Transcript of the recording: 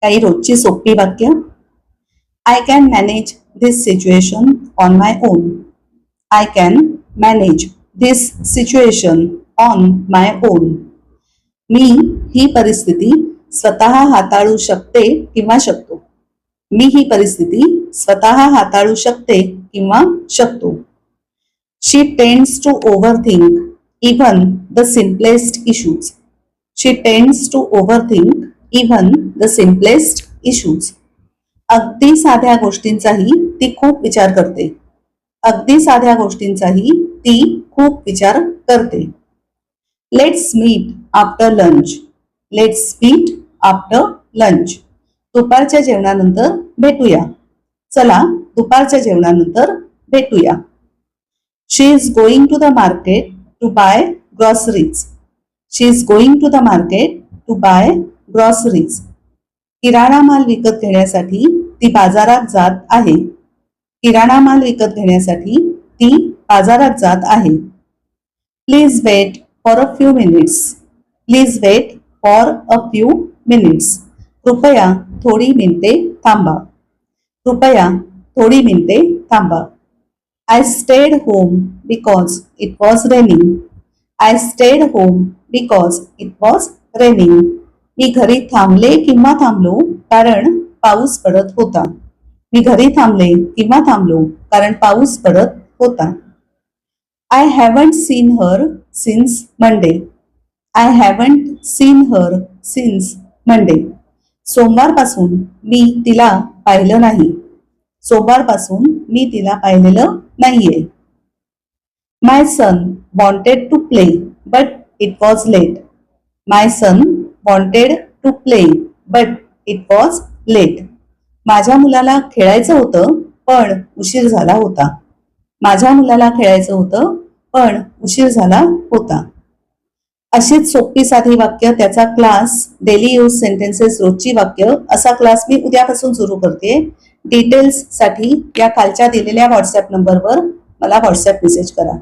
काही रोजची सोपी वाक्य. I can manage this situation on my own. I can manage this situation on my own. मी ही परिस्थिती स्वतः हाताळू शकते किंवा शकतो. मी ही परिस्थिती स्वतः हाताळू शकते किंवा शकतो. She tends to overthink even the simplest issues. She tends to overthink even the simplest issues. अगदी साध्या गोष्टींचाही ती खूप विचार करते. अगदी साध्या गोष्टींचाही ती खूप विचार करते. Let's meet after lunch. Let's meet after lunch. दुपारच्या जेवणानंतर भेटूया. चला दुपारच्या जेवणानंतर भेटूया. She is going to the market to buy groceries. She is going to the market to buy groceries. किराणा माल विकत घेण्यासाठी ती बाजारात जात आहे. किराणा माल विकत घेण्यासाठी ती बाजारात जात आहे. Please wait for a few minutes. Please wait for a few minutes. कृपया थोडी मिनिटे थांबा. कृपया थोडी मिनिटे थांबा. I stayed home because it was raining. I stayed home because it was raining. मी घरी थांबले किंवा थांबलो कारण पाऊस पडत होता. मी घरी थांबले किंवा थांबलो कारण पाऊस पडत होता. I haven't seen her since Monday. I haven't seen her since Monday. सोमवारपासून मी तिला पाहिलं नाही. सोमवारपासून मी तिला पाहिलेलं नाहीये. My son wanted to play but it was late. My son wanted to play but it was late. माझ्या मुलाला खेळायचं होतं पण उशीर झाला होता. माझ्या मुलाला खेळायचं होतं पण उशीर झाला होता. अशीच सोपी साधी वाक्य, त्याचा क्लास डेली यूज सेंटेन्सेस रोजची वाक्य असा क्लास मी उद्यापासून सुरू करते. डिटेल्स साठी या खालच्या दिलेल्या व्हॉट्सअप नंबरवर मला व्हॉट्सअप मेसेज करा.